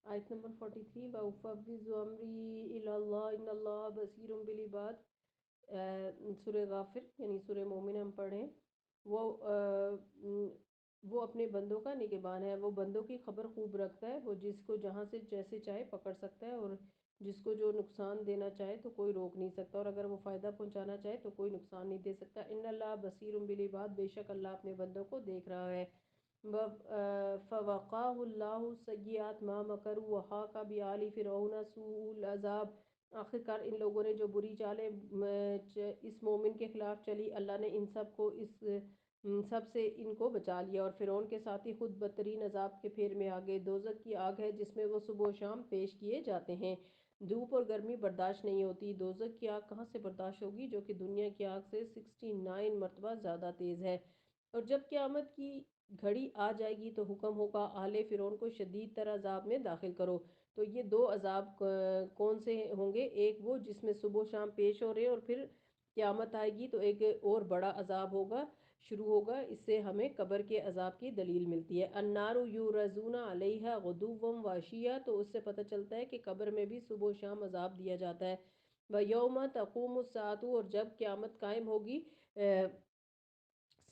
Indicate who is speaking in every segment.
Speaker 1: آیت نمبر 43 وَأُفَوِّضُ أَمْرِي إِلَى اللَّهِ إِنَّ اللَّهَ بَصِيرٌ بِالْعِبَادِ۔ سورہ غافر یعنی سورہ مومن ہم پڑھیں، وہ وہ اپنے بندوں کا نگہبان ہے، وہ بندوں کی خبر خوب رکھتا ہے، وہ جس کو جہاں سے جیسے چاہے پکڑ سکتا ہے، اور جس کو جو نقصان دینا چاہے تو کوئی روک نہیں سکتا، اور اگر وہ فائدہ پہنچانا چاہے تو کوئی نقصان نہیں دے سکتا۔ ان اللہ بصیر بالعباد، بے شک اللہ اپنے بندوں کو دیکھ رہا ہے۔ فوقاہ اللہ سیئات ما مکروا وحاق بآل فرعون سوء العذاب۔ آخرکار ان لوگوں نے جو بری چالیں اس مومن کے خلاف چلی، اللہ نے ان سب کو سب سے ان کو بچا لیا، اور فرعون کے ساتھی خود بدترین عذاب کے پھیر میں آگئے۔ دوزخ کی آگ ہے جس میں وہ صبح و شام پیش کیے جاتے ہیں، دھوپ اور گرمی برداشت نہیں ہوتی۔ دوزخ کی آگ کہاں سے برداشت ہوگی جو کہ دنیا کی آگ سے 69 مرتبہ زیادہ تیز ہے۔ اور جب قیامت کی گھڑی آ جائے گی تو حکم ہوگا آل فرعون کو شدید تر عذاب میں داخل کرو۔ تو یہ دو عذاب کون سے ہوں گے؟ ایک وہ جس میں صبح و شام پیش ہو رہے ہیں، اور پھر قیامت آئے گی تو ایک اور بڑا عذاب ہوگا، شروع ہوگا۔ اس سے ہمیں قبر کے عذاب کی دلیل ملتی ہے۔ النار یورزون علیہا غدوا وعشیا، تو اس سے پتہ چلتا ہے کہ قبر میں بھی صبح و شام عذاب دیا جاتا ہے۔ وَيَوْمَ تَقُومُ السَّاعَةُ، اور جب قیامت قائم ہوگی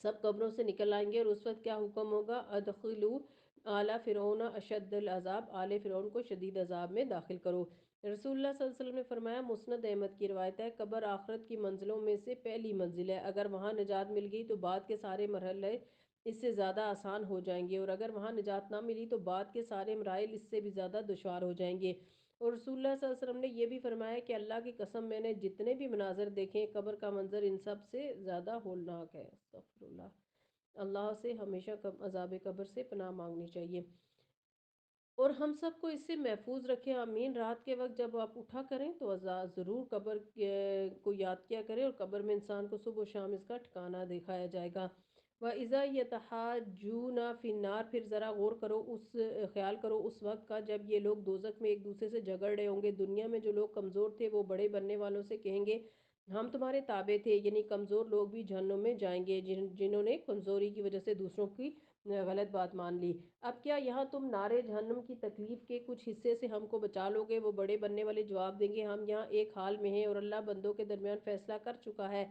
Speaker 1: سب قبروں سے نکل آئیں گے، اور اس وقت کیا حکم ہوگا؟ ادخلوا آل فرعون اشد العذاب، آل فرعون کو شدید عذاب میں داخل کرو۔ رسول اللہ صلی اللہ علیہ وسلم نے فرمایا، مسند احمد کی روایت ہے، قبر آخرت کی منزلوں میں سے پہلی منزل ہے، اگر وہاں نجات مل گئی تو بعد کے سارے مرحلے اس سے زیادہ آسان ہو جائیں گے، اور اگر وہاں نجات نہ ملی تو بعد کے سارے مراحل اس سے بھی زیادہ دشوار ہو جائیں گے۔ اور رسول اللہ صلی اللہ علیہ وسلم نے یہ بھی فرمایا کہ اللہ کی قسم میں نے جتنے بھی مناظر دیکھے، قبر کا منظر ان سب سے زیادہ ہولناک ہے۔ استغفر اللہ۔ اللہ سے ہمیشہ عذاب قبر سے پناہ مانگنی چاہیے، اور ہم سب کو اس سے محفوظ رکھے، آمین۔ رات کے وقت جب آپ اٹھا کریں تو ضرور قبر کو یاد کیا کریں، اور قبر میں انسان کو صبح و شام اس کا ٹھکانہ دکھایا جائے گا۔ وَإِذَا يَتَحَاجُّونَ فِي النَّارِ، پھر ذرا غور کرو، خیال کرو اس وقت کا جب یہ لوگ دوزخ میں ایک دوسرے سے جھگڑ رہے ہوں گے۔ دنیا میں جو لوگ کمزور تھے وہ بڑے بننے والوں سے کہیں گے ہم تمہارے تابع تھے، یعنی کمزور لوگ بھی جہنم میں جائیں گے جنہوں نے کمزوری کی وجہ سے دوسروں کی غلط بات مان لی۔ اب کیا یہاں تم نارے جہنم کی تکلیف کے کچھ حصے سے ہم کو بچا لو گے؟ وہ بڑے بننے والے جواب دیں گے ہم یہاں ایک حال میں ہیں، اور اللہ بندوں کے درمیان فیصلہ کر چکا ہے۔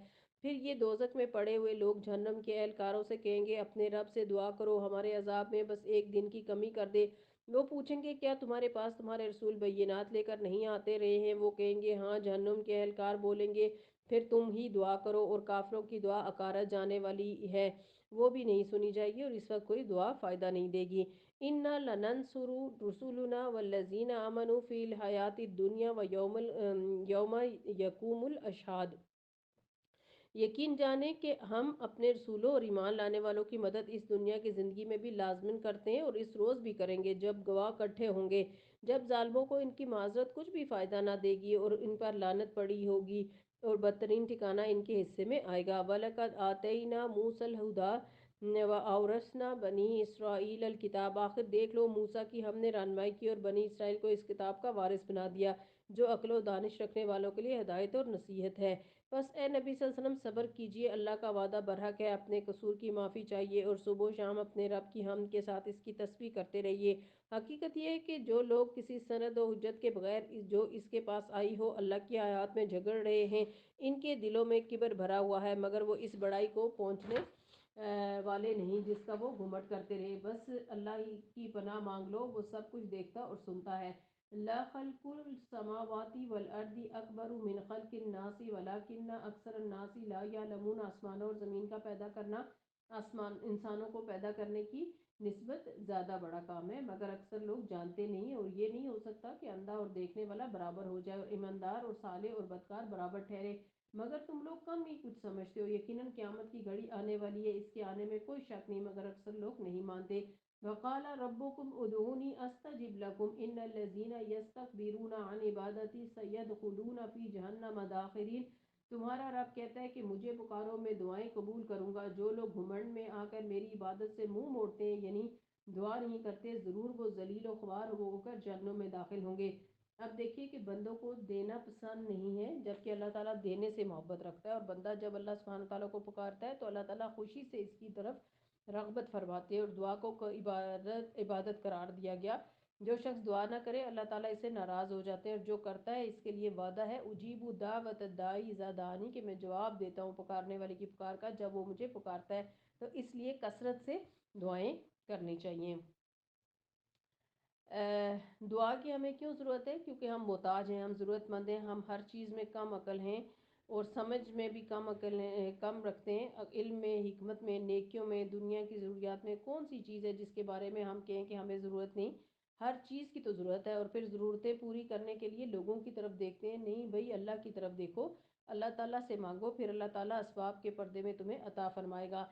Speaker 1: پھر یہ دوزخ میں پڑے ہوئے لوگ جہنم کے اہلکاروں سے کہیں گے اپنے رب سے دعا کرو ہمارے عذاب میں بس ایک دن کی کمی کر دے۔ وہ پوچھیں گے کیا تمہارے پاس تمہارے رسول بینات لے کر نہیں آتے رہے ہیں؟ وہ کہیں گے ہاں۔ جہنم کے اہلکار بولیں گے پھر تم ہی دعا کرو، اور کافروں کی دعا اکارت جانے والی ہے، وہ بھی نہیں سنی جائے گی، اور اس وقت کوئی دعا فائدہ نہیں دے گی۔ اِنَّا لَنَنْصُرُ رُسُلَنَا وَالَّذِينَ آمَنُوا فِي الْحَيَاةِ الدُّنْيَا وَيَوْمَ يَقُومُ الْأَشْهَادُ۔ یقین جانیں کہ ہم اپنے رسولوں اور ایمان لانے والوں کی مدد اس دنیا کی زندگی میں بھی لازمن کرتے ہیں، اور اس روز بھی کریں گے جب گواہ اکٹھے ہوں گے، جب ظالموں کو ان کی معذرت کچھ بھی فائدہ نہ دے گی، اور ان پر لعنت پڑی ہوگی، اور بدترین ٹھکانہ ان کے حصے میں آئے گا۔ وَلَقَدْ آتَيْنَا مُوسَى الْهُدَىٰ وَأَوْرَثْنَا بَنِي إِسْرَائِيلَ الْكِتَابَ۔ آخر دیکھ لو موسیٰ کی ہم نے رہنمائی کی اور بنی اسرائیل کو اس کتاب کا وارث بنا دیا جو عقل و دانش رکھنے والوں کے لیے ہدایت اور نصیحت ہے۔ بس اے نبی صلی اللہ علیہ وسلم صبر کیجئے، اللہ کا وعدہ برحق ہے، اپنے قصور کی معافی چاہیے، اور صبح و شام اپنے رب کی حمد کے ساتھ اس کی تسبیح کرتے رہیے۔ حقیقت یہ ہے کہ جو لوگ کسی سند و حجت کے بغیر جو اس کے پاس آئی ہو اللہ کی آیات میں جھگڑ رہے ہیں، ان کے دلوں میں کبر بھرا ہوا ہے، مگر وہ اس بڑائی کو پہنچنے والے نہیں جس کا وہ گھمٹ کرتے رہے۔ بس اللہ ہی کی پناہ مانگ لو، وہ سب کچھ دیکھتا اور سنتا ہے۔ لَخَلْقُ السَّمَاوَاتِ وَالْأَرْضِ أَكْبَرُ مِنْ خَلْقِ النَّاسِ وَلَكِنَّ أَكْثَرَ النَّاسِ لَا يَعْلَمُونَ۔ آسمانوں اور زمین کا پیدا کرنا انسانوں کو پیدا کرنے کی نسبت زیادہ بڑا کام ہے، مگر اکثر لوگ جانتے نہیں، اور یہ نہیں ہو سکتا کہ اندھا اور دیکھنے والا برابر ہو جائے، اور ایماندار اور صالح اور بدکار برابر ٹھہرے، مگر تم لوگ کم ہی کچھ سمجھتے ہو۔ یقیناً قیامت کی گھڑی آنے والی ہے، اس کے آنے میں کوئی شک نہیں، مگر اکثر لوگ نہیں مانتے۔ وَقَالَ رَبُّكُمْ ادْعُونِي أَسْتَجِبْ لَكُمْ إِنَّ الَّذِينَ يَسْتَكْبِرُونَ عَنْ عِبَادَتِي سَيَدْخُلُونَ فِي جَهَنَّمَ دَاخِرِينَ۔ تمہارا رب کہتا ہے کہ مجھے پکارو میں دعائیں قبول کروں گا، جو لوگ گھمنڈ میں آ کر میری عبادت سے منہ موڑتے ہیں یعنی دعا نہیں کرتے، ضرور وہ ذلیل و خوار ہو کر جہنم میں داخل ہوں گے۔ اب دیکھیے کہ بندوں کو دینا پسند نہیں ہے، جبکہ اللہ تعالیٰ دینے سے محبت رکھتا ہے، اور بندہ جب اللہ سبحانہ تعالیٰ کو پکارتا ہے تو اللہ تعالیٰ خوشی سے اس کی طرف رغبت فرماتے ہیں، اور دعا کو عبادت قرار دیا گیا۔ جو شخص دعا نہ کرے اللہ تعالیٰ اس سے ناراض ہو جاتے ہیں، اور جو کرتا ہے اس کے لیے وعدہ ہے اجیب دعوت الداعی اذا دعانی، کہ میں جواب دیتا ہوں پکارنے والے کی پکار کا جب وہ مجھے پکارتا ہے۔ تو اس لیے کثرت سے دعائیں کرنی چاہیے۔ دعا کی ہمیں کیوں ضرورت ہے؟ کیونکہ ہم محتاج ہیں، ہم ضرورت مند ہیں، ہم ہر چیز میں کم عقل ہیں اور سمجھ میں بھی کم عقل ہیں، کم رکھتے ہیں۔ علم میں، حکمت میں، نیکیوں میں، دنیا کی ضروریات میں کون سی چیز ہے جس کے بارے میں ہم کہیں کہ ہمیں ضرورت نہیں؟ ہر چیز کی تو ضرورت ہے، اور پھر ضرورتیں پوری کرنے کے لیے لوگوں کی طرف دیکھتے ہیں، نہیں بھائی اللہ کی طرف دیکھو، اللہ تعالیٰ سے مانگو، پھر اللہ تعالیٰ اسباب کے پردے میں تمہیں عطا فرمائے گا۔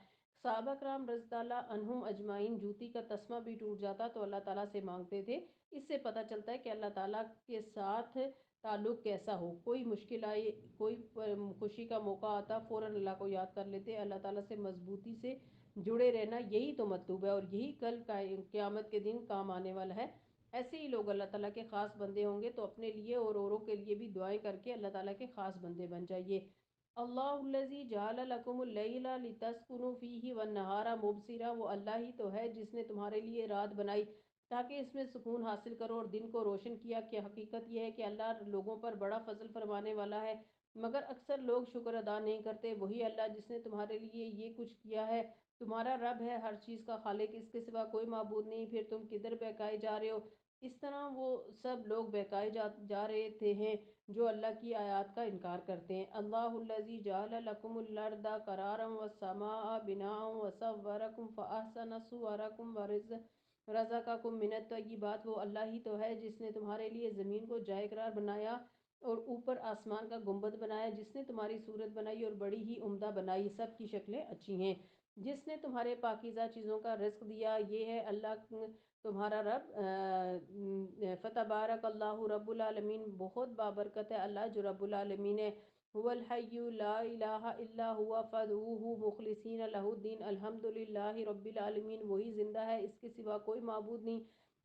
Speaker 1: صحابہ کرام رضی اللہ عنہم اجمعین جوتی کا تسمہ بھی ٹوٹ جاتا تو اللہ تعالیٰ سے مانگتے تھے۔ اس سے پتہ چلتا ہے کہ اللہ تعالیٰ کے ساتھ تعلق کیسا ہو۔ کوئی مشکل آئے، کوئی خوشی کا موقع آتا، فوراً اللہ کو یاد کر لیتے۔ اللہ تعالیٰ سے مضبوطی سے جڑے رہنا یہی تو مطلوب ہے، اور یہی کل قیامت کے دن کام آنے والا ہے۔ ایسے ہی لوگ اللہ تعالیٰ کے خاص بندے ہوں گے تو اپنے لیے اور اوروں کے لیے بھی دعائیں کر کے اللہ تعالیٰ کے خاص بندے بن جائیے۔ اللہ الذی جعل لکم اللیل لتسکنوا فیہ والنہار مبصرا، وہ اللہ ہی تو ہے جس نے تمہارے لیے رات بنائی تاکہ اس میں سکون حاصل کرو اور دن کو روشن کیا۔ کہ حقیقت یہ ہے کہ اللہ لوگوں پر بڑا فضل فرمانے والا ہے، مگر اکثر لوگ شکر ادا نہیں کرتے۔ وہی اللہ جس نے تمہارے لیے یہ کچھ کیا ہے، تمہارا رب ہے، ہر چیز کا خالق، اس کے سوا کوئی معبود نہیں، پھر تم کدھر بہکائے جا رہے ہو؟ اس طرح وہ سب لوگ بہکائے جا رہے تھے ہیں جو اللہ کی آیات کا انکار کرتے ہیں۔ اللہ الذی جعل لکم الارض قرارا والسماء بناء وصورکم فاحسن صورکم رزقکم من الطیبات، وہ اللہ ہی تو ہے جس نے تمہارے لیے زمین کو جائے قرار بنایا اور اوپر آسمان کا گنبد بنایا، جس نے تمہاری صورت بنائی اور بڑی ہی عمدہ بنائی، سب کی شکلیں اچھی ہیں، جس نے تمہارے پاکیزہ چیزوں کا رزق دیا، یہ ہے اللہ تمہارا رب۔ فتبارک اللہ رب العالمین، بہت بابرکت ہے اللہ جو رب العالمین ہے۔ هو الحی لا الہ الا هو فادعوه مخلصین لہ الدین الحمد للہ رب العالمین، وہی زندہ ہے، اس کے سوا کوئی معبود نہیں،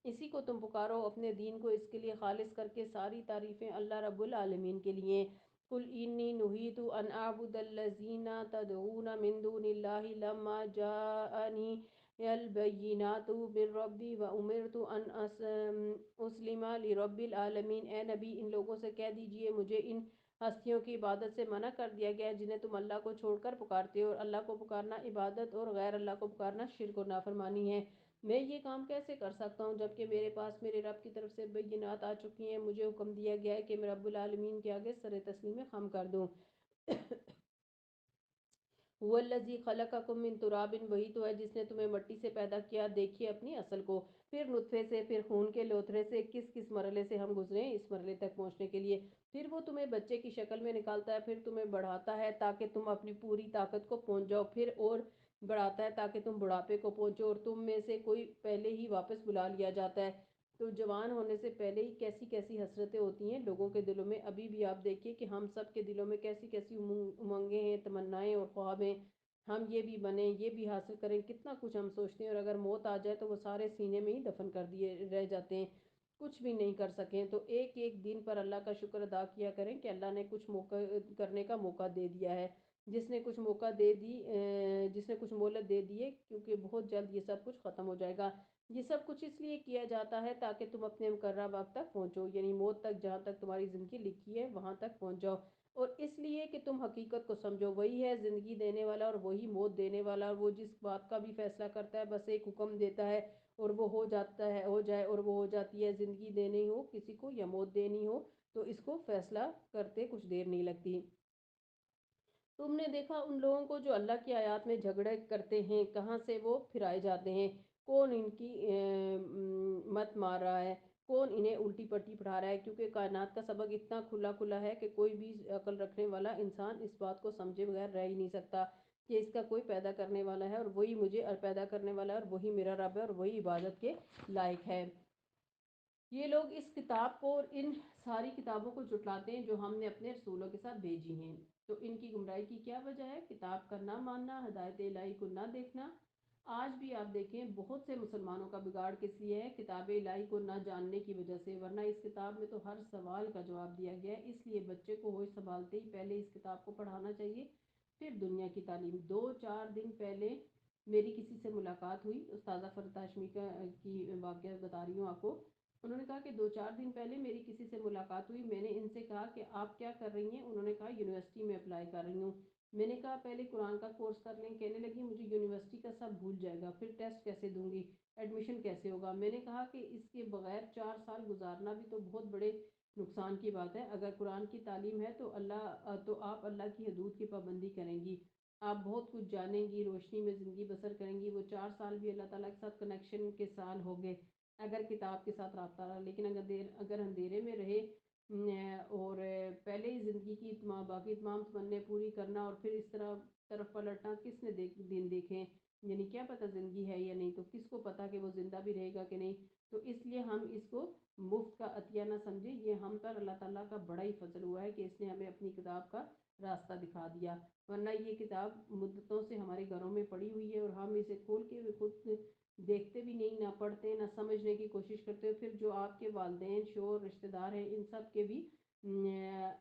Speaker 1: اسی کو تم پکارو اپنے دین کو اس کے لیے خالص کر کے، ساری تعریفیں اللہ رب العالمین کے لیے۔ قل انی نہیت ان اعبد الذین تدعون من دون اللہ لما جاءنی البینات من ربی وامرت ان اسلم لرب العالمین، اے نبی ان لوگوں سے کہہ دیجئے مجھے ان ہستیوں کی عبادت سے منع کر دیا گیا جنہیں تم اللہ کو چھوڑ کر پکارتے ہو، اور اللہ کو پکارنا عبادت اور غیر اللہ کو پکارنا شرک و نافرمانی ہے۔ میں یہ کام کیسے کر سکتا ہوں جبکہ میرے پاس میرے رب کی طرف سے بینات آ چکی ہیں؟ مجھے حکم دیا گیا ہے کہ میں رب العالمین کے آگے سر تسلیم خم کر دوں۔ هو الذی خلقکم من تراب، وہی تو ہے جس نے تمہیں مٹی سے پیدا کیا، دیکھیے اپنی اصل کو، پھر نطفے سے، پھر خون کے لوتھڑے سے، کس کس مرحلے سے ہم گزرے ہیں اس مرحلے تک پہنچنے کے لیے، پھر وہ تمہیں بچے کی شکل میں نکالتا ہے، پھر تمہیں بڑھاتا ہے تاکہ تم اپنی پوری طاقت کو پہنچ جاؤ، پھر اور بڑھاتا ہے تاکہ تم بڑھاپے کو پہنچو، اور تم میں سے کوئی پہلے ہی واپس بلا لیا جاتا ہے۔ تو جوان ہونے سے پہلے ہی کیسی کیسی حسرتیں ہوتی ہیں لوگوں کے دلوں میں، ابھی بھی آپ دیکھیے کہ ہم سب کے دلوں میں کیسی کیسی امنگیں ہیں، تمنائیں اور خواب ہیں، ہم یہ بھی بنیں، یہ بھی حاصل کریں، کتنا کچھ ہم سوچتے ہیں، اور اگر موت آ جائے تو وہ سارے سینے میں ہی دفن کر دیے رہ جاتے ہیں، کچھ بھی نہیں کر سکیں۔ تو ایک ایک دن پر اللہ کا شکر ادا کیا کریں کہ اللہ نے کچھ موقع کرنے کا موقع دے دیا ہے، جس نے کچھ موقع دے دی، جس نے کچھ مہلت دے دیے، کیونکہ بہت جلد یہ سب کچھ ختم ہو جائے گا۔ یہ سب کچھ اس لیے کیا جاتا ہے تاکہ تم اپنے مقررہ وقت تک پہنچو، یعنی موت تک، جہاں تک تمہاری زندگی لکھی ہے وہاں تک پہنچ جاؤ، اور اس لیے کہ تم حقیقت کو سمجھو، وہی ہے زندگی دینے والا اور وہی موت دینے والا، اور وہ جس بات کا بھی فیصلہ کرتا ہے بس ایک حکم دیتا ہے اور وہ ہو جاتا ہے، ہو جائے اور وہ ہو جاتی ہے، زندگی دینی ہو کسی کو یا موت دینی ہو تو اس کو فیصلہ کرتے کچھ دیر نہیں لگتی۔ تم نے دیکھا ان لوگوں کو جو اللہ کی آیات میں جھگڑے کرتے ہیں، کہاں سے وہ پھرائے جاتے ہیں، کون ان کی مت مار رہا ہے، کون انہیں الٹی پٹی پڑھا رہا ہے، کیونکہ کائنات کا سبق اتنا کھلا کھلا ہے کہ کوئی بھی عقل رکھنے والا انسان اس بات کو سمجھے بغیر رہ ہی نہیں سکتا کہ اس کا کوئی پیدا کرنے والا ہے، اور وہی مجھے پیدا کرنے والا ہے، اور وہی میرا رب ہے، اور وہی عبادت کے لائق ہے۔ یہ لوگ اس کتاب کو اور ان ساری کتابوں کو جھٹلاتے ہیں جو ہم نے اپنے رسولوں کے ساتھ بھیجی ہیں، تو ان کی گمراہی کی کیا وجہ ہے؟ کتاب کا نہ ماننا، ہدایت الہی کو نہ دیکھنا۔ آج بھی آپ دیکھیں بہت سے مسلمانوں کا بگاڑ کس لیے ہے؟ کتاب الہی کو نہ جاننے کی وجہ سے، ورنہ اس کتاب میں تو ہر سوال کا جواب دیا گیا ہے، اس لیے بچے کو ہوش سنبھالتے ہی پہلے اس کتاب کو پڑھانا چاہیے، پھر دنیا کی تعلیم۔ 2-4 دن پہلے میری کسی سے ملاقات ہوئی، استاذہ فرید ہاشمی کی واقعہ بتا رہی ہوں آپ کو، انہوں نے کہا کہ 2-4 دن پہلے میری کسی سے ملاقات ہوئی، میں نے ان سے کہا کہ آپ کیا کر رہی ہیں؟ انہوں نے کہا یونیورسٹی میں اپلائی کر رہی ہوں۔ میں نے کہا پہلے قرآن کا کورس کر لیں، کہنے لگی مجھے یونیورسٹی کا سب بھول جائے گا، پھر ٹیسٹ کیسے دوں گی، ایڈمیشن کیسے ہوگا؟ میں نے کہا کہ اس کے بغیر 4 سال گزارنا بھی تو بہت بڑے نقصان کی بات ہے۔ اگر قرآن کی تعلیم ہے تو آپ اللہ کی حدود کی پابندی کریں گی، آپ بہت کچھ جانیں گی، روشنی میں زندگی بسر کریں گی۔ وہ 4 سال بھی اللہ تعالیٰ کے ساتھ کنیکشن کے سال ہو گئے اگر کتاب کے ساتھ رابطہ رہا، لیکن اگر اندھیرے میں رہے اور پہلے ہی زندگی کی باقی تمام تمنے پوری کرنا اور پھر اس طرف پلٹنا، کس نے دن دیکھیں؟ یعنی کیا پتہ زندگی ہے یا نہیں، تو کس کو پتا کہ وہ زندہ بھی رہے گا کہ نہیں؟ تو اس لیے ہم اس کو مفت کا عطیہ نہ سمجھیں، یہ ہم پر اللہ تعالیٰ کا بڑا ہی فضل ہوا ہے کہ اس نے ہمیں اپنی کتاب کا راستہ دکھا دیا، ورنہ یہ کتاب مدتوں سے ہمارے گھروں میں پڑی ہوئی ہے اور ہم اسے کھول کے خود دیکھتے بھی نہیں، نہ پڑھتے، نہ سمجھنے کی کوشش کرتے۔ پھر جو آپ کے والدین، شوہر، رشتہ دار ہیں، ان سب کے بھی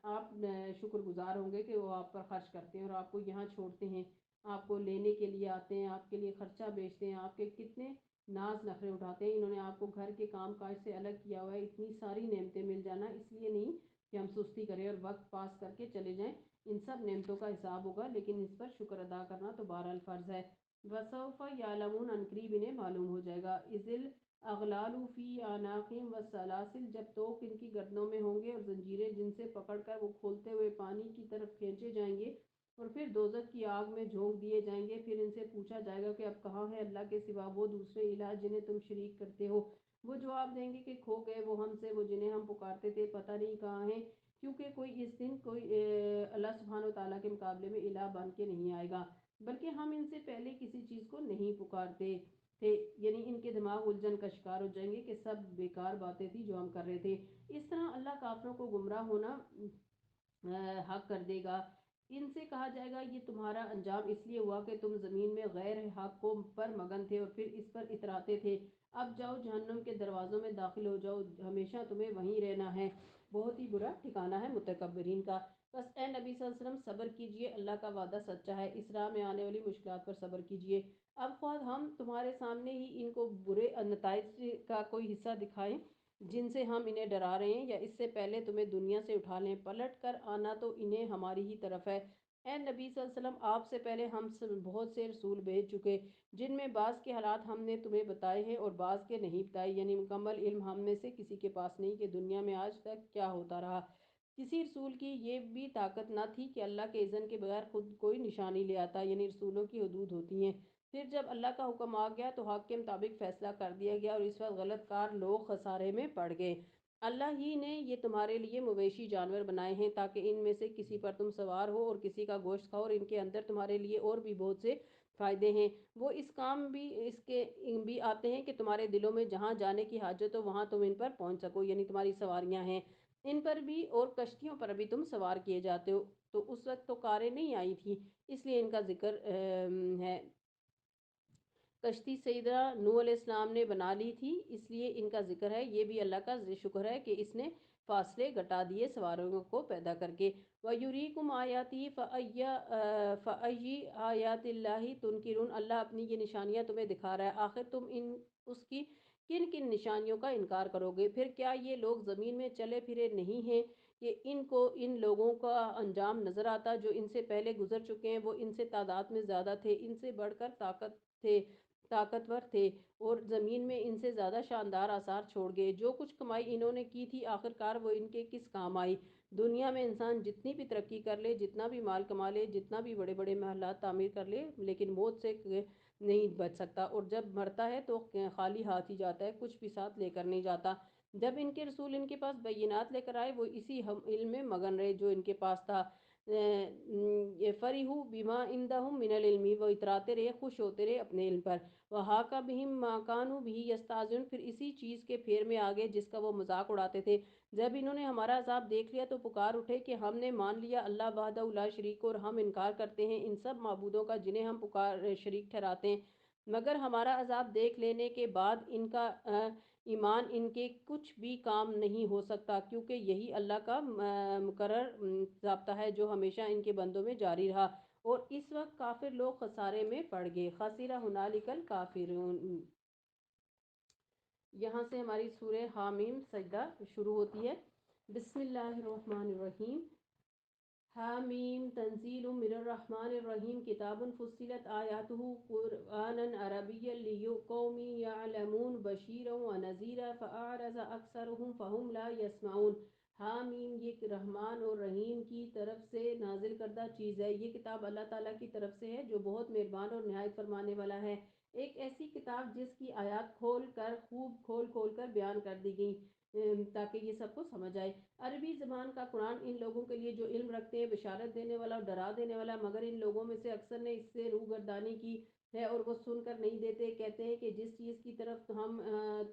Speaker 1: آپ شکر گزار ہوں گے کہ وہ آپ پر خرچ کرتے ہیں اور آپ کو یہاں چھوڑتے ہیں، آپ کو لینے کے لیے آتے ہیں، آپ کے لیے خرچہ بیچتے ہیں، آپ کے کتنے ناز نخرے اٹھاتے ہیں۔ انہوں نے آپ کو گھر کے کام کاج سے الگ کیا ہوا ہے، اتنی ساری نعمتیں مل جانا اس لیے نہیں کہ ہم سستی کریں اور وقت پاس کر کے چلے جائیں، ان سب نعمتوں کا حساب ہوگا، لیکن اس پر شکر ادا کرنا تو بہرحال فرض ہے۔ وسوف یعلمون، عنقریب انہیں معلوم ہو جائے گا، اذل اغلال فی اعناقہم والسلاسل، جب توق ان کی گردنوں میں ہوں گے اور زنجیریں جن سے پکڑ کر وہ کھولتے ہوئے پانی کی طرف کھینچے جائیں گے اور پھر دوزخ کی آگ میں جھونک دیے جائیں گے۔ پھر ان سے پوچھا جائے گا کہ اب کہاں ہے اللہ کے سوا وہ دوسرے الہ جنہیں تم شریک کرتے ہو؟ وہ جواب دیں گے کہ کھو گئے وہ ہم سے، وہ جنہیں ہم پکارتے تھے پتہ نہیں کہاں ہیں، کیونکہ کوئی اس دن کوئی اللہ سبحانہ و تعالیٰ کے مقابلے میں الہ بن کے نہیں آئے گا، بلکہ ہم ان سے پہلے کسی چیز کو نہیں پکارتے تھے، یعنی ان کے دماغ الجھن کا شکار ہو جائیں گے کہ سب بیکار باتیں تھی جو ہم کر رہے تھے۔ اس طرح اللہ کافروں کو گمراہ ہونا حق کر دے گا۔ ان سے کہا جائے گا یہ تمہارا انجام اس لیے ہوا کہ تم زمین میں غیر حق کو پر مگن تھے اور پھر اس پر اتراتے تھے، اب جاؤ جہنم کے دروازوں میں داخل ہو جاؤ، ہمیشہ تمہیں وہیں رہنا ہے، بہت ہی برا ٹھکانہ ہے متکبرین کا۔ بس اے نبی صلی اللہ علیہ وسلم صبر کیجئے، اللہ کا وعدہ سچا ہے، اس راہ میں آنے والی مشکلات پر صبر کیجئے۔ اب خود ہم تمہارے سامنے ہی ان کو برے نتائج کا کوئی حصہ دکھائیں جن سے ہم انہیں ڈرا رہے ہیں، یا اس سے پہلے تمہیں دنیا سے اٹھا لیں، پلٹ کر آنا تو انہیں ہماری ہی طرف ہے۔ اے نبی صلی اللہ علیہ وسلم آپ سے پہلے ہم بہت سے رسول بھیج چکے جن میں بعض کے حالات ہم نے تمہیں بتائے ہیں اور بعض کے نہیں بتائے، یعنی مکمل علم ہم میں سے کسی کے پاس نہیں کہ دنیا میں آج تک کیا ہوتا رہا۔ کسی رسول کی یہ بھی طاقت نہ تھی کہ اللہ کے اذن کے بغیر خود کوئی نشانی لے آتا، یعنی رسولوں کی حدود ہوتی ہیں۔ پھر جب اللہ کا حکم آ گیا تو حق کے مطابق فیصلہ کر دیا گیا اور اس وقت غلط کار لوگ خسارے میں پڑ گئے۔ اللہ ہی نے یہ تمہارے لیے مویشی جانور بنائے ہیں تاکہ ان میں سے کسی پر تم سوار ہو اور کسی کا گوشت کھاؤ، اور ان کے اندر تمہارے لیے اور بھی بہت سے فائدے ہیں۔ وہ اس کام بھی اس کے بھی آتے ہیں کہ تمہارے دلوں میں جہاں جانے کی حاجت ہو وہاں تم ان پر پہنچ سکو، یعنی تمہاری سواریاں ہیں ان پر بھی، اور کشتیوں پر بھی تم سوار کیے جاتے ہو۔ تو اس وقت تو کاریں نہیں آئی تھی اس لیے ان کا ذکر ہے۔ کشتی سیدہ نوح علیہ السلام نے بنا لی تھی اس لیے ان کا ذکر ہے، یہ بھی اللہ کا شکر ہے کہ اس نے فاصلے گھٹا دیے سواروں کو پیدا کر کے۔ وَيُرِيكُمْ آيَاتِهِ فَأَيِّ آيَاتِ اللَّهِ تُنْكِرُونَ، اللہ اپنی یہ نشانیاں تمہیں دکھا رہا ہے، آخر تم اس کی کن کن نشانیوں کا انکار کرو گے؟ پھر کیا یہ لوگ زمین میں چلے پھرے نہیں ہیں کہ ان کو ان لوگوں کا انجام نظر آتا جو ان سے پہلے گزر چکے ہیں؟ وہ ان سے تعداد میں زیادہ تھے، ان سے بڑھ کر طاقتور تھے اور زمین میں ان سے زیادہ شاندار آثار چھوڑ گئے۔ جو کچھ کمائی انہوں نے کی تھی آخر کار وہ ان کے کس کام آئی؟ دنیا میں انسان جتنی بھی ترقی کر لے، جتنا بھی مال کما لے، جتنا بھی بڑے بڑے محلات تعمیر کر لے، لیکن موت سے نہیں بچ سکتا، اور جب مرتا ہے تو خالی ہاتھ ہی جاتا ہے، کچھ بھی ساتھ لے کر نہیں جاتا۔ جب ان کے رسول ان کے پاس بینات لے کر آئے وہ اسی علم میں مگن رہے جو ان کے پاس تھا۔ فَرِحُوا بِمَا عِندَهُم مِّنَ الْعِلْمِ، وہ اتراتے رہے، خوش ہوتے رہے اپنے علم پر۔ وَحَاقَ بِهِم مَّا كَانُوا بِهِ يَسْتَهْزِئُونَ، پھر اسی چیز کے پھیر میں آگے جس کا وہ مذاق اڑاتے تھے۔ جب انہوں نے ہمارا عذاب دیکھ لیا تو پکار اٹھے کہ ہم نے مان لیا اللہ وحدہ لا شریک کو، اور ہم انکار کرتے ہیں ان سب معبودوں کا جنہیں ہم شریک ٹھہراتے ہیں، مگر ہمارا عذاب دیکھ لینے کے بعد ان کا ایمان ان کے کچھ بھی کام نہیں ہو سکتا، کیونکہ یہی اللہ کا مقرر ضابطہ ہے جو ہمیشہ ان کے بندوں میں جاری رہا۔ اور اس وقت کافر لوگ خسارے میں پڑ گئے۔ خسر ہنالک الکافرون۔ یہاں سے ہماری سورہ حامیم سجدہ شروع ہوتی ہے۔ بسم اللہ الرحمن الرحیم۔ حامیم تنزیل من الرحمن الرحیم کتاب فصلت آیاتہ قرآنا عربیا لقوم یعلمون بشیرا ونذیرا فأعرض اکثرهم فهم لا یسمعون۔ حامیم یہ رحمان اور رحیم کی طرف سے نازل کردہ چیز ہے۔ یہ کتاب اللہ تعالیٰ کی طرف سے ہے جو بہت مہربان اور نہایت فرمانے والا ہے۔ ایک ایسی کتاب جس کی آیات خوب کھول کر بیان کر دی گئی تاکہ یہ سب کو سمجھ آئے۔ عربی زبان کا قرآن ان لوگوں کے لیے جو علم رکھتے ہیں بشارت دینے والا اور ڈرا دینے والا، مگر ان لوگوں میں سے اکثر نے اس سے روگردانی کی ہے اور وہ سن کر نہیں دیتے۔ کہتے ہیں کہ جس چیز کی طرف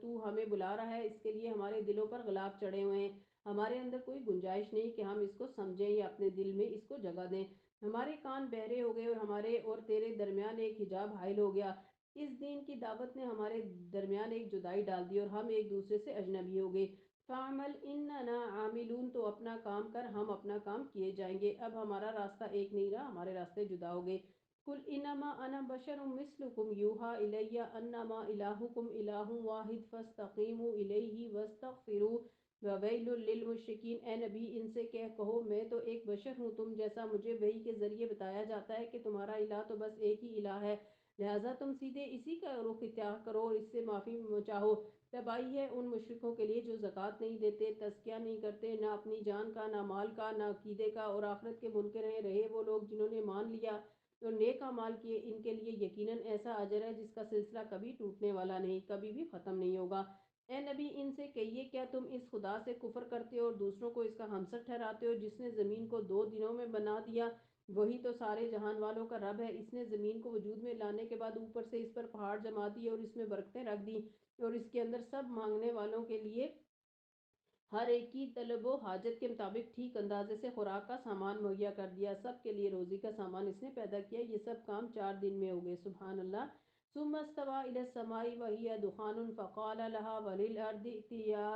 Speaker 1: تو ہمیں بلا رہا ہے اس کے لیے ہمارے دلوں پر غلاف چڑھے ہوئے ہیں، ہمارے اندر کوئی گنجائش نہیں کہ ہم اس کو سمجھیں یا اپنے دل میں اس کو جگہ دیں۔ ہمارے کان بہرے ہو گئے اور ہمارے اور تیرے درمیان ایک حجاب حائل ہو گیا۔ اس دین کی دعوت نے ہمارے درمیان ایک جدائی ڈال دی اور ہم ایک دوسرے سے اجنبی ہو گئے۔ فعمل اننا عاملون، تو اپنا کام کر ہم اپنا کام کیے جائیں گے۔ اب ہمارا راستہ ایک نہیں رہا، ہمارے راستے جدا ہو گئے۔ قل انما انا بشر مثلکم یوحی الی انما الہکم الہ واحد فاستقیموا الیہ واستغفروہ وویل للمشرکین۔ اے نبی ان سے کہو میں تو ایک بشر ہوں تم جیسا، مجھے وحی کے ذریعے بتایا جاتا ہے کہ تمہارا الہ تو بس ایک ہی الہ ہے، لہٰذا تم سیدھے اسی کا رخ اختیار کرو اور اس سے معافی چاہو۔ تباہی ہے ان مشرکوں کے لیے جو زکوٰۃ نہیں دیتے، تزکیہ نہیں کرتے، نہ اپنی جان کا، نہ مال کا، نہ عقیدے کا، اور آخرت کے منکر ہیں۔ رہے وہ لوگ جنہوں نے مان لیا اور نیک اعمال کیے، ان کے لیے یقیناً ایسا اجر ہے جس کا سلسلہ کبھی ٹوٹنے والا نہیں، کبھی بھی ختم نہیں ہوگا۔ اے نبی ان سے کہیے کیا تم اس خدا سے کفر کرتے ہو اور دوسروں کو اس کا ہمسر ٹھہراتے ہو جس نے زمین کو 2 دنوں میں بنا دیا؟ وہی تو سارے جہان والوں کا رب ہے۔ اس نے زمین کو وجود میں لانے کے بعد اوپر سے اس پر پہاڑ جما دیے اور اس میں برکتیں رکھ دی اور اس کے اندر سب مانگنے والوں کے لیے ہر ایک کی طلب و حاجت کے مطابق ٹھیک اندازے سے خوراک کا سامان مہیا کر دیا۔ سب کے لیے روزی کا سامان اس نے پیدا کیا۔ یہ سب کام 4 دن میں ہو گئے۔ سبحان اللہ۔ ثم استوى الى السماء وهي دخان فقال لها وللارض ائتيا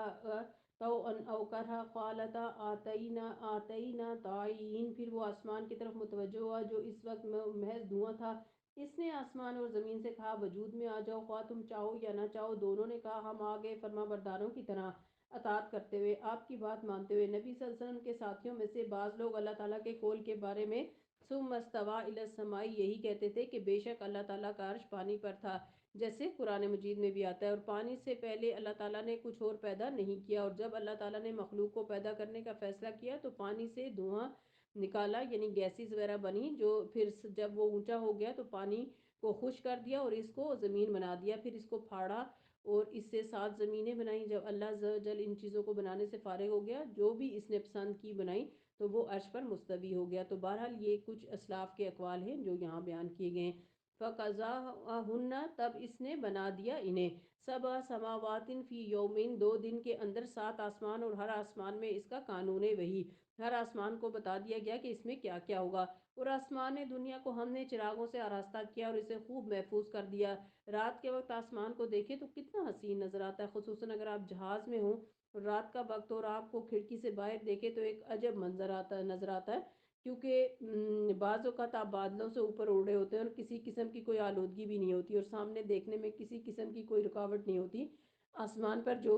Speaker 1: طوعا او كرها قالتا آتينا طائعين۔ پھر وہ آسمان کی طرف متوجہ ہوا جو اس وقت محض دھواں تھا۔ اس نے آسمان اور زمین سے کہا وجود میں آ جاؤ، خواہ تم چاہو یا نہ چاہو۔ دونوں نے کہا ہم آ گئے، فرما برداروں کی طرح اطاعت کرتے ہوئے، آپ کی بات مانتے ہوئے۔ نبی صلی اللہ علیہ وسلم کے ساتھیوں میں سے بعض لوگ اللہ تعالیٰ کے قول کے بارے میں ثم استوى الى السماء یہی کہتے تھے کہ بے شک اللہ تعالیٰ کا عرش پانی پر تھا، جیسے قرآن مجید میں بھی آتا ہے، اور پانی سے پہلے اللہ تعالیٰ نے کچھ اور پیدا نہیں کیا، اور جب اللہ تعالیٰ نے مخلوق کو پیدا کرنے کا فیصلہ کیا تو پانی سے دھواں نکالا، یعنی گیسز وغیرہ بنی، جو پھر جب وہ اونچا ہو گیا تو پانی کو خشک کر دیا اور اس کو زمین بنا دیا، پھر اس کو پھاڑا اور اس سے 7 زمینیں بنائیں۔ جب اللہ عز و جل ان چیزوں کو بنانے سے فارغ ہو گیا، جو بھی اس نے پسند کی بنائی، تو وہ عرش پر مستوی ہو گیا۔ تو بہرحال یہ کچھ اسلاف کے اقوال ہیں جو یہاں بیان کیے گئے ہیں۔ فَقَضَاهُنَّ تب اس نے بنا دیا انہیں، 7 سماوات فی یومین 2 دن کے اندر 7 آسمان، اور ہر آسمان میں اس کا قانون وحی، ہر آسمان کو بتا دیا گیا کہ اس میں کیا کیا ہوگا۔ اور آسمان دنیا کو ہم نے چراغوں سے آراستہ کیا اور اسے خوب محفوظ کر دیا۔ رات کے وقت آسمان کو دیکھیں تو کتنا حسین نظر آتا ہے، خصوصاً اگر آپ جہاز میں ہوں اور رات کا وقت اور آپ کو کھڑکی سے باہر دیکھیں تو ایک عجب منظر نظر آتا ہے، کیونکہ بعض اوقات آپ بادلوں سے اوپر اڑ رہے ہوتے ہیں اور کسی قسم کی کوئی آلودگی بھی نہیں ہوتی اور سامنے دیکھنے میں کسی قسم کی کوئی رکاوٹ نہیں ہوتی۔ آسمان پر جو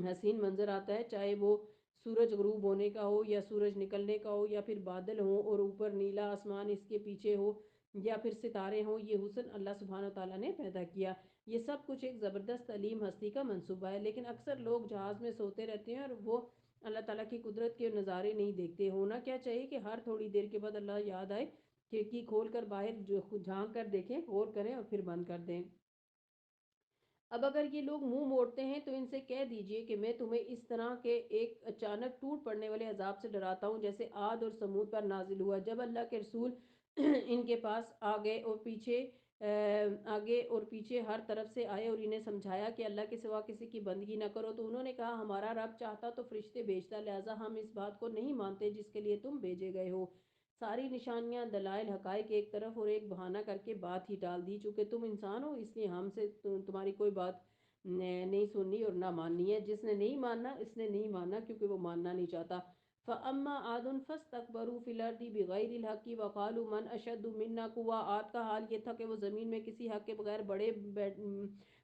Speaker 1: حسین منظر آتا ہے، چاہے وہ سورج غروب ہونے کا ہو یا سورج نکلنے کا ہو یا پھر بادل ہوں اور اوپر نیلا آسمان اس کے پیچھے ہو یا پھر ستارے ہوں، یہ حسن اللہ سبحانہ وتعالیٰ نے پیدا کیا۔ یہ سب کچھ ایک زبردست عظیم ہستی کا منصوبہ ہے، لیکن اکثر لوگ جہاز میں سوتے رہتے ہیں اور وہ اللہ تعالیٰ کی قدرت کے نظارے نہیں دیکھتے۔ ہونا کیا چاہیے کہ ہر تھوڑی دیر کے بعد اللہ یاد آئے، کھڑکی کھول کر باہر جھانک کر دیکھیں، غور کریں اور پھر بند کر دیں۔ اب اگر یہ لوگ منہ موڑتے ہیں تو ان سے کہہ دیجئے کہ میں تمہیں اس طرح کے ایک اچانک ٹوٹ پڑنے والے عذاب سے ڈراتا ہوں جیسے عاد اور سمود پر نازل ہوا، جب اللہ کے رسول ان کے پاس آگے اور پیچھے ہر طرف سے آئے اور انہیں سمجھایا کہ اللہ کے سوا کسی کی بندگی نہ کرو، تو انہوں نے کہا ہمارا رب چاہتا تو فرشتے بھیجتا، لہٰذا ہم اس بات کو نہیں مانتے جس کے لیے تم بھیجے گئے ہو۔ ساری نشانیاں، دلائل، حقائق ایک طرف اور ایک بہانہ کر کے بات ہی ٹال دی، چونکہ تم انسان ہو اس لیے ہم سے تمہاری کوئی بات نہیں سننی اور نہ ماننی ہے۔ جس نے نہیں ماننا اس نے نہیں ماننا کیونکہ وہ ماننا نہیں چاہتا۔ فَأَمَّا عَادٌ فَاسْتَكْبَرُوا فِي الْأَرْضِ بِغَيْرِ الْحَقِّ وَقَالُوا مَنْ أَشَدُّ مِنَّا قُوَّةً۔ عاد کا حال یہ تھا کہ وہ زمین میں کسی حق کے بغیر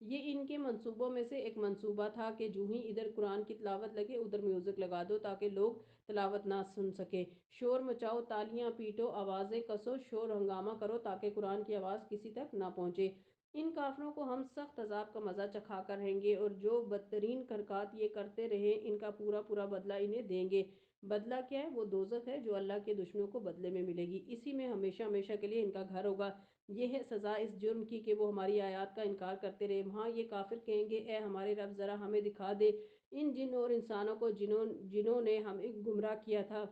Speaker 1: یہ ان کے منصوبوں میں سے ایک منصوبہ تھا کہ جو ہی ادھر قرآن کی تلاوت لگے ادھر میوزک لگا دو تاکہ لوگ تلاوت نہ سن سکے، شور مچاؤ، تالیاں پیٹو، آوازیں کسو، شور ہنگامہ کرو تاکہ قرآن کی آواز کسی تک نہ پہنچے۔ ان کافروں کو ہم سخت عذاب کا مزہ چکھا کر رہیں گے، اور جو بدترین حرکات یہ کرتے رہے ان کا پورا پورا بدلہ انہیں دیں گے۔ بدلہ کیا ہے؟ وہ دوزخ ہے جو اللہ کے دشمنوں کو بدلے میں ملے گی، اسی میں ہمیشہ ہمیشہ کے لیے ان کا گھر ہوگا۔ یہ ہے سزا اس جرم کی کہ وہ ہماری آیات کا انکار کرتے رہے۔ وہاں یہ کافر کہیں گے اے ہمارے رب ذرا ہمیں دکھا دے ان جن اور انسانوں کو جنہوں نے ہمیں گمراہ کیا تھا،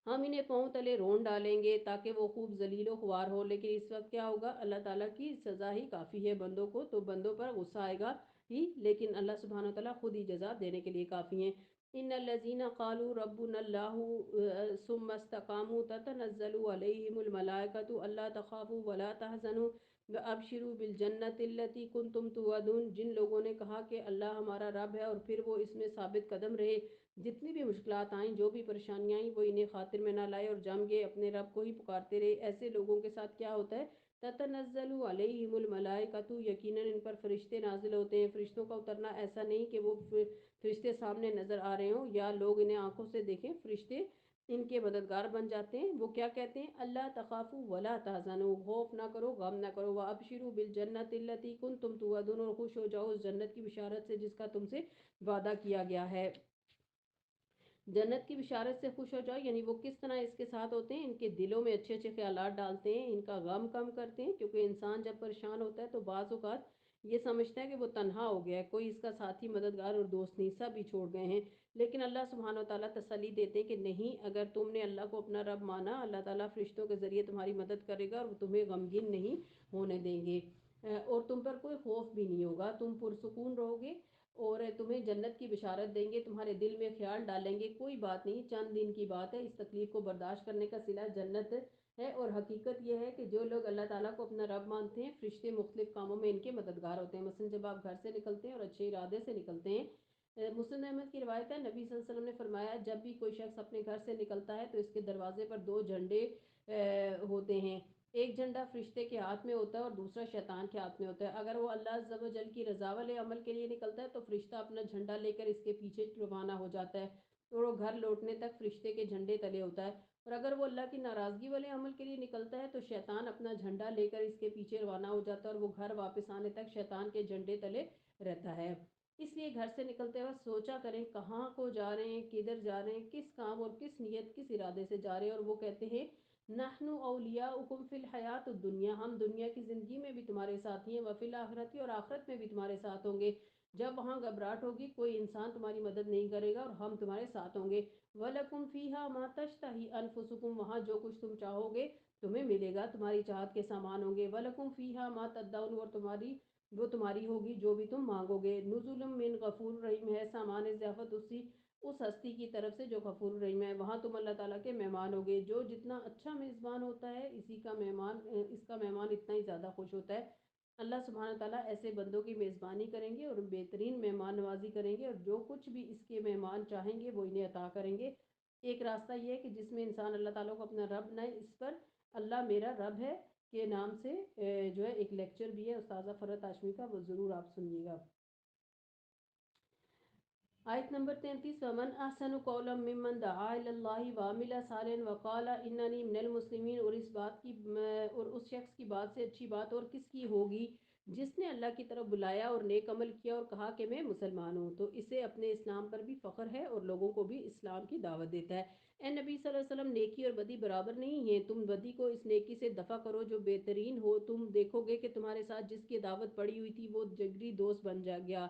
Speaker 1: ہم انہیں پاؤں تلے رون ڈالیں گے تاکہ وہ خوب ذلیل و خوار ہو۔ لیکن اس وقت کیا ہوگا؟ اللہ تعالیٰ کی سزا ہی کافی ہے بندوں کو، تو بندوں پر غصہ آئے گا ہی، لیکن اللہ سبحانہ وتعالیٰ خود ہی جزا دینے کے لیے کافی ہیں۔ ان الذین قالوا ربنا اللہ ثم استقاموا تتنزل علیہم الملائکۃ الا تخافوا ولا تحزنوا وابشروا بالجنۃ التی کنتم توعدون، جن لوگوں نے کہا کہ اللہ ہمارا رب ہے اور پھر وہ اس میں ثابت قدم رہے، جتنی بھی مشکلات آئیں، جو بھی پریشانیاں آئیں، وہ انہیں خاطر میں نہ لائے اور جم کے اپنے رب کو ہی پکارتے رہے۔ ایسے لوگوں کے ساتھ کیا ہوتا ہے؟ تتنزل علیہم الملائکۃ، یقیناً ان پر فرشتے نازل ہوتے ہیں۔ فرشتوں کا اترنا ایسا نہیں کہ وہ فرشتے سامنے نظر آ رہے ہوں یا لوگ انہیں آنکھوں سے دیکھیں، فرشتے ان کے مددگار بن جاتے ہیں۔ وہ کیا کہتے ہیں؟ اللہ تخافوا ولا تحزنوا، خوف نہ کرو، غم نہ کرو، وابشروا بالجنۃ التی کنتم توعدون، اور خوش ہو جاؤ اس جنت کی بشارت سے جس کا تم سے وعدہ کیا گیا ہے۔ جنت کی بشارت سے خوش ہو جاؤ، یعنی وہ کس طرح اس کے ساتھ ہوتے ہیں؟ ان کے دلوں میں اچھے اچھے خیالات ڈالتے ہیں، ان کا غم کم کرتے ہیں، کیونکہ انسان جب پریشان ہوتا ہے تو بعض اوقات یہ سمجھتا ہے کہ وہ تنہا ہو گیا ہے، کوئی اس کا ساتھی مددگار اور دوست نہیں، سب ہی چھوڑ گئے ہیں۔ لیکن اللہ سبحانہ و تعالیٰ تسلی دیتے ہیں کہ نہیں، اگر تم نے اللہ کو اپنا رب مانا، اللہ تعالیٰ فرشتوں کے ذریعے تمہاری مدد کرے گا اور وہ تمہیں غمگین نہیں ہونے دیں گے، اور تم پر کوئی خوف بھی نہیں ہوگا، تم پرسکون رہو گے، اور تمہیں جنت کی بشارت دیں گے، تمہارے دل میں خیال ڈالیں گے کوئی بات نہیں، چند دن کی بات ہے، اس تکلیف کو برداشت کرنے کا صلہ جنت ہے۔ اور حقیقت یہ ہے کہ جو لوگ اللہ تعالیٰ کو اپنا رب مانتے ہیں، فرشتے مختلف کاموں میں ان کے مددگار ہوتے ہیں۔ مثلا جب آپ گھر سے نکلتے ہیں اور اچھے ارادے سے نکلتے ہیں، مسلم احمد کی روایت ہے، نبی صلی اللہ علیہ وسلم نے فرمایا جب بھی کوئی شخص اپنے گھر سے نکلتا ہے تو اس کے دروازے پر دو جھنڈے ہوتے ہیں، ایک جھنڈا فرشتے کے ہاتھ میں ہوتا ہے اور دوسرا شیطان کے ہاتھ میں ہوتا ہے۔ اگر وہ اللہ عز و جل کی رضا والے عمل کے لیے نکلتا ہے تو فرشتہ اپنا جھنڈا لے کر اس کے پیچھے روانہ ہو جاتا ہے، اور وہ گھر لوٹنے تک فرشتے کے جھنڈے تلے ہوتا ہے۔ اور اگر وہ اللہ کی ناراضگی والے عمل کے لیے نکلتا ہے تو شیطان اپنا جھنڈا لے کر اس کے پیچھے روانہ ہو جاتا ہے، اور وہ گھر واپس آنے تک شیطان کے جھنڈے تلے رہتا ہے۔ اس لیے گھر سے نکلتے وقت سوچا کریں کہاں کو جا رہے ہیں، کدھر جا رہے ہیں، کس کام اور کس نیت کس ارادے سے جا رہے ہیں۔ اور وہ کہتے ہیں نحن اولیاؤکم فی الحیات الدنیا، ہم دنیا کی زندگی میں بھی تمہارے ساتھ ہیں، وفی الآخرت، اور آخرت میں بھی تمہارے ساتھ ہوں گے۔ جب وہاں گھبراہٹ ہوگی کوئی انسان تمہاری مدد نہیں کرے گا اور ہم تمہارے ساتھ ہوں گے۔ وَلَكُمْ فِيهَا مَا تَشْتَهِي أَنفُسُكُمْ، وہاں جو کچھ تم چاہو گے تمہیں ملے گا، تمہاری چاہت کے سامان ہوں گے۔ وَلَكُمْ فِيهَا مَا تَدَّعُونَ، اور وہ تمہاری ہوگی جو بھی تم مانگو گے۔ نُزُلٌ مِّن غَفُورٍ رحیم، ہے سامان ضیافت اس ہستی کی طرف سے جو غفور الرحیم ہے۔ وہاں تم اللہ تعالیٰ کے مہمان ہوگے، جو جتنا اچھا میزبان ہوتا ہے اس کا مہمان اتنا ہی زیادہ خوش ہوتا ہے۔ اللہ سبحانہ تعالیٰ ایسے بندوں کی میزبانی کریں گے اور بہترین مہمان نوازی کریں گے، اور جو کچھ بھی اس کے مہمان چاہیں گے وہ انہیں عطا کریں گے۔ ایک راستہ یہ ہے کہ جس میں انسان اللہ تعالیٰ کو اپنا رب نائے، اس پر اللہ میرا رب ہے کے نام سے جو ہے ایک لیکچر بھی ہے استاذہ فرحت ہاشمی کا، وہ ضرور آپ سنیے گا۔ آیت نمبر 33، وَمَنْ أَحْسَنُ قَوْلًا مِّمَّنْ دَعَا إِلَى اللَّهِ وَعَمِلَ صَالِحًا وَقَالَ إِنَّنِي مِنَ الْمُسْلِمِينَ، اور اس بات کی اور اس شخص کی بات سے اچھی بات اور کس کی ہوگی جس نے اللہ کی طرف بلایا اور نیک عمل کیا اور کہا کہ میں مسلمان ہوں، تو اسے اپنے اسلام پر بھی فخر ہے اور لوگوں کو بھی اسلام کی دعوت دیتا ہے۔ اے نبی صلی اللہ علیہ وسلم، نیکی اور بدی برابر نہیں ہیں، تم بدی کو اس نیکی سے دفع کرو جو بہترین ہو۔ تم دیکھو گے کہ تمہارے ساتھ جس کی دعوت پڑی ہوئی تھی وہ جگری دوست بن جا گیا۔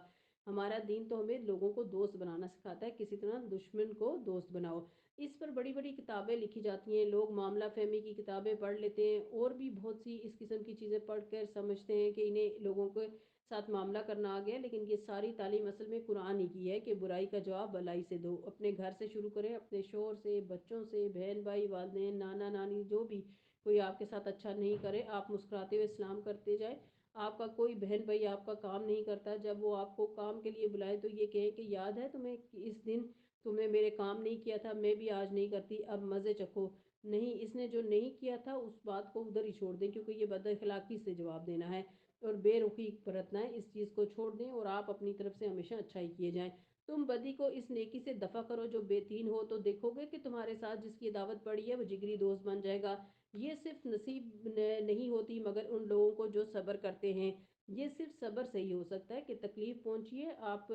Speaker 1: ہمارا دین تو ہمیں لوگوں کو دوست بنانا سکھاتا ہے، کسی طرح دشمن کو دوست بناؤ۔ اس پر بڑی بڑی کتابیں لکھی جاتی ہیں، لوگ معاملہ فہمی کی کتابیں پڑھ لیتے ہیں اور بھی بہت سی اس قسم کی چیزیں پڑھ کر سمجھتے ہیں کہ انہیں لوگوں کے ساتھ معاملہ کرنا آ گیا، لیکن یہ ساری تعلیم اصل میں قرآن ہی کی ہے کہ برائی کا جواب بھلائی سے دو۔ اپنے گھر سے شروع کریں، اپنے شوہر سے، بچوں سے، بہن بھائی، والدین، نانا نانی، جو بھی کوئی آپ کے ساتھ اچھا نہیں کرے، آپ مسکراتے ہوئے سلام کرتے جائیں۔ آپ کا کوئی بہن بھائی آپ کا کام نہیں کرتا، جب وہ آپ کو کام کے لیے بلائے تو یہ کہیں کہ یاد ہے تمہیں اس دن تم نے میرے کام نہیں کیا تھا، میں بھی آج نہیں کرتی، اب مزے چکھو۔ نہیں، اس نے جو نہیں کیا تھا اس بات کو ادھر ہی چھوڑ دیں، کیونکہ یہ بد اخلاقی سے جواب دینا ہے۔ اور بے رخی برتنا ہے، اس چیز کو چھوڑ دیں اور آپ اپنی طرف سے ہمیشہ اچھائی کیے جائیں۔ تم بدی کو اس نیکی سے دفع کرو جو بے تین ہو، تو دیکھو گے کہ تمہارے ساتھ جس کی دعوت پڑی ہے وہ جگری دوست بن جائے گا۔ یہ صرف نصیب نہیں ہوتی مگر ان لوگوں کو جو صبر کرتے ہیں۔ یہ صرف صبر سے ہی ہو سکتا ہے کہ تکلیف پہنچی ہے آپ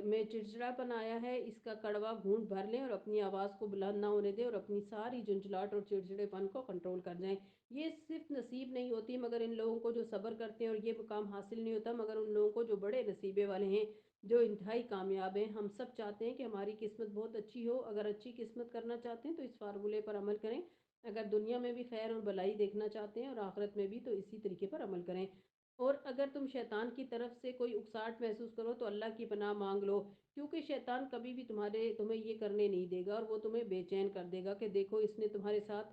Speaker 1: میں چڑچڑا پن آیا ہے، اس کا کڑوا گھونٹ بھر لیں اور اپنی آواز کو بلند نہ ہونے دیں اور اپنی ساری جھنجھلاہٹ اور چڑچڑے پن کو کنٹرول کر جائیں۔ یہ صرف نصیب نہیں ہوتی مگر ان لوگوں کو جو صبر کرتے ہیں، اور یہ مقام حاصل نہیں ہوتا مگر ان لوگوں کو جو بڑے نصیبے والے ہیں، جو انتہائی کامیاب ہیں۔ ہم سب چاہتے ہیں کہ ہماری قسمت بہت اچھی ہو۔ اگر اچھی قسمت کرنا چاہتے ہیں تو اس فارمولے پر عمل کریں۔ اگر دنیا میں بھی خیر اور بھلائی دیکھنا چاہتے ہیں اور آخرت میں بھی، تو اسی طریقے پر عمل کریں۔ اور اگر تم شیطان کی طرف سے کوئی اکساہٹ محسوس کرو تو اللہ کی پناہ مانگ لو، کیونکہ شیطان کبھی بھی تمہیں یہ کرنے نہیں دے گا، اور وہ تمہیں بے چین کر دے گا کہ دیکھو اس نے تمہارے ساتھ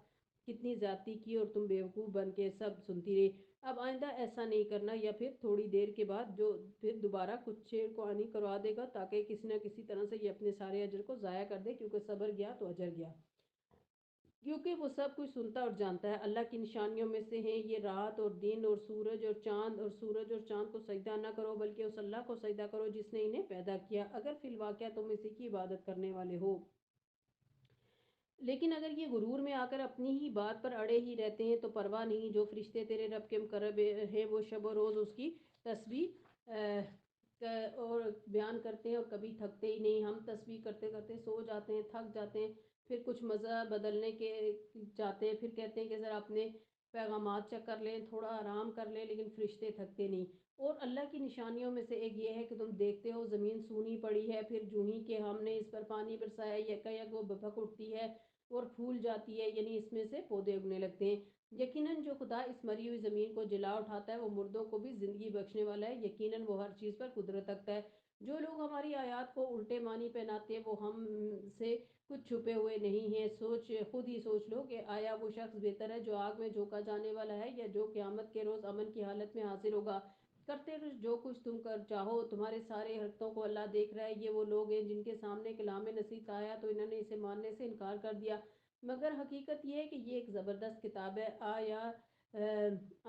Speaker 1: کتنی زیادتی کی اور تم بیوقوف بن کے سب سنتی رہی۔ اب آئندہ ایسا نہیں کرنا، یا پھر تھوڑی دیر کے بعد جو پھر دوبارہ کچھ شیر کو آنی کروا دے گا، تاکہ کسی نہ کسی طرح سے یہ اپنے سارے اجر کو ضائع کر دے، کیونکہ صبر گیا تو اجر گیا، کیونکہ وہ سب کچھ سنتا اور جانتا ہے۔ اللہ کی نشانیوں میں سے ہیں یہ رات اور دن اور سورج اور چاند، اور سورج اور چاند کو سجدہ نہ کرو بلکہ اس اللہ کو سجدہ کرو جس نے انہیں پیدا کیا، اگر فی الواقعہ تم اسی کی عبادت کرنے والے ہو۔ لیکن اگر یہ غرور میں آ کر اپنی ہی بات پر اڑے ہی رہتے ہیں تو پرواہ نہیں، جو فرشتے تیرے رب کے مقرب ہیں وہ شب و روز اس کی تسبیح اور بیان کرتے ہیں اور کبھی تھکتے ہی نہیں۔ ہم تسبیح کرتے کرتے سو جاتے ہیں، تھک جاتے ہیں، پھر کچھ مزہ بدلنے کے چاہتے ہیں، پھر کہتے ہیں کہ ذرا اپنے پیغامات چیک کر لیں، تھوڑا آرام کر لیں، لیکن فرشتے تھکتے نہیں۔ اور اللہ کی نشانیوں میں سے ایک یہ ہے کہ تم دیکھتے ہو زمین سونی پڑی ہے، پھر جو ہی کہ ہم نے اس پر پانی برسایا یک یک وہ بھک اٹھتی ہے اور پھول جاتی ہے، یعنی اس میں سے پودے اگنے لگتے ہیں۔ یقیناً جو خدا اس مری ہوئی زمین کو جلا اٹھاتا ہے وہ مردوں کو بھی زندگی بخشنے والا ہے، یقیناً وہ ہر چیز پر قدرت رکھتا ہے۔ جو لوگ ہماری آیات کو الٹے معنی پہناتے ہیں وہ ہم سے کچھ چھپے ہوئے نہیں ہیں۔ خود ہی سوچ لو کہ آیا وہ شخص بہتر ہے جو آگ میں جھونکا جانے والا ہے، یا جو قیامت کے روز امن کی حالت میں حاضر ہوگا۔ کرتے رہو جو کچھ تم کر چاہو، تمہارے سارے حرکتوں کو اللہ دیکھ رہا ہے۔ یہ وہ لوگ ہیں جن کے سامنے کلام نصیحت آیا تو انہوں نے اسے ماننے سے انکار کر دیا، مگر حقیقت یہ ہے کہ یہ ایک زبردست کتاب ہے۔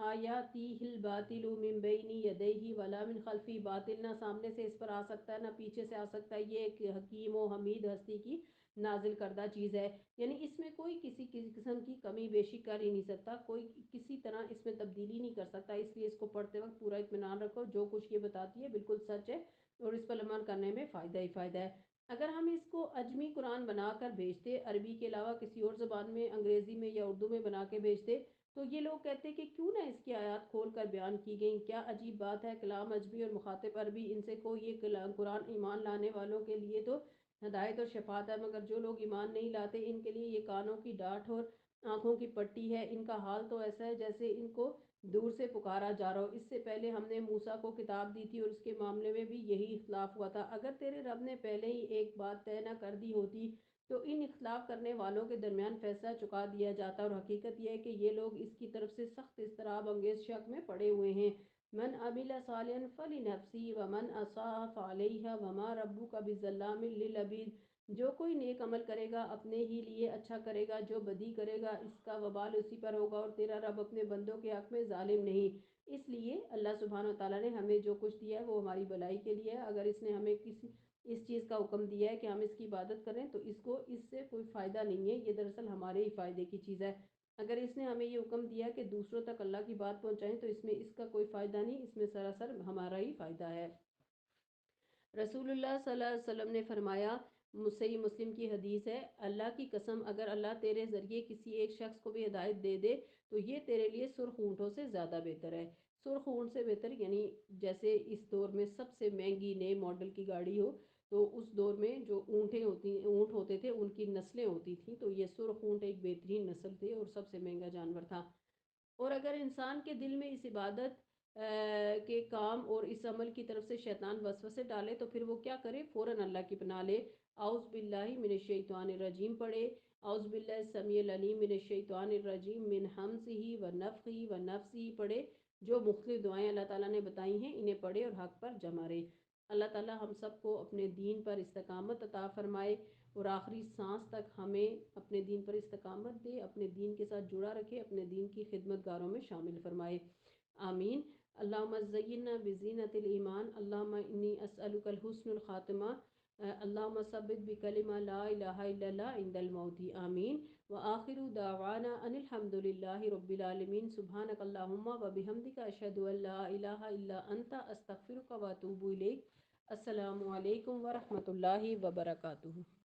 Speaker 1: آیاتی الباطل من بین یدیہ ولا من خلفی، باطل نہ سامنے سے اس پر آ سکتا ہے نہ پیچھے سے آ سکتا ہے، یہ ایک حکیم و حمید ہستی کی نازل کردہ چیز ہے، یعنی اس میں کوئی کسی قسم کی کمی بیشی کر ہی نہیں سکتا، کوئی کسی طرح اس میں تبدیلی نہیں کر سکتا۔ اس لیے اس کو پڑھتے وقت پورا اطمینان رکھو، جو کچھ یہ بتاتی ہے بالکل سچ ہے اور اس پر عمل کرنے میں فائدہ ہی فائدہ ہے۔ اگر ہم اس کو اجمی قرآن بنا کر بھیجتے، عربی کے علاوہ کسی اور زبان میں، انگریزی میں یا اردو میں بنا کے بھیجتے، تو یہ لوگ کہتے کہ کیوں نہ اس کی آیات کھول کر بیان کی گئیں، کیا عجیب بات ہے، کلام اجمی اور مخاطب عربی، ان سے کو یہ قرآن ایمان لانے والوں کے لیے تو ہدایت اور شفاعت ہے، مگر جو لوگ ایمان نہیں لاتے ان کے لیے یہ کانوں کی ڈانٹ اور آنکھوں کی پٹی ہے، ان کا حال تو ایسا ہے جیسے ان کو دور سے پکارا جا رہا ہو۔ اس سے پہلے ہم نے موسیٰ کو کتاب دی تھی اور اس کے معاملے میں بھی یہی اختلاف ہوا تھا۔ اگر تیرے رب نے پہلے ہی ایک بات طے نہ کر دی ہوتی تو ان اختلاف کرنے والوں کے درمیان فیصلہ چکا دیا جاتا، اور حقیقت یہ ہے کہ یہ لوگ اس کی طرف سے سخت اضطراب انگیز شک میں پڑے ہوئے ہیں۔ من عمل صالحا فلنفسہ ومن اساء فعلیہا وما ربک بظلام للعبید، جو کوئی نیک عمل کرے گا اپنے ہی لیے اچھا کرے گا، جو بدی کرے گا اس کا وبال اسی پر ہوگا، اور تیرا رب اپنے بندوں کے حق میں ظالم نہیں۔ اس لیے اللہ سبحانہ وتعالیٰ نے ہمیں جو کچھ دیا ہے وہ ہماری بھلائی کے لیے ہے۔ اگر اس نے ہمیں اس چیز کا حکم دیا ہے کہ ہم اس کی عبادت کریں تو اس کو اس سے کوئی فائدہ نہیں ہے، یہ دراصل ہمارے ہی فائدے کی چیز ہے۔ اگر اس نے ہمیں یہ حکم دیا کہ دوسروں تک اللہ کی بات پہنچائیں تو اس میں اس کا کوئی فائدہ نہیں، اس میں سراسر ہمارا ہی فائدہ ہے۔ رسول اللہ صلی اللہ علیہ وسلم نے فرمایا، صحیح مسلم کی حدیث ہے، اللہ کی قسم اگر اللہ تیرے ذریعے کسی ایک شخص کو بھی ہدایت دے دے تو یہ تیرے لیے سرخ اونٹوں سے زیادہ بہتر ہے۔ سرخ اونٹ سے بہتر یعنی جیسے اس دور میں سب سے مہنگی نئے ماڈل کی گاڑی ہو، تو اس دور میں جو اونٹ ہوتے تھے ان کی نسلیں ہوتی تھیں، تو یہ سرخ اونٹ ایک بہترین نسل تھے اور سب سے مہنگا جانور تھا۔ اور اگر انسان کے دل میں اس عبادت کے کام اور اس عمل کی طرف سے شیطان وسوسے ڈالے تو پھر وہ کیا کرے، فوراً اللہ کی پناہ لے، اعوذ باللہ من الشیطان الرجیم پڑھے، اعوذ باللہ السمیع العلیم من الشیطان الرجیم من ہمزہ ونفخہ ونفثہ پڑھے، جو مختلف دعائیں اللہ تعالیٰ نے بتائی ہیں انہیں پڑھے اور حق پر جمع رہے۔ اللہ تعالی ہم سب کو اپنے دین پر استقامت عطا فرمائے اور آخری سانس تک ہمیں اپنے دین پر استقامت دے، اپنے دین کے ساتھ جڑا رکھے، اپنے دین کی خدمت گاروں میں شامل فرمائے، آمین۔ اللہم زینا بزینت الایمان، اللہم انی اسألک الحسن الخاتمہ، اللہم ثبت بکلمہ لا الہ الا اللہ عند الموت، آمین۔ وآخر دعوانا ان الحمد للہ رب العالمین، سبحانک اللہم وبحمدک، اشہد ان لا الہ الا انت، استغفرک واتوب الیک۔ السلام علیکم ورحمۃ اللہ وبرکاتہ۔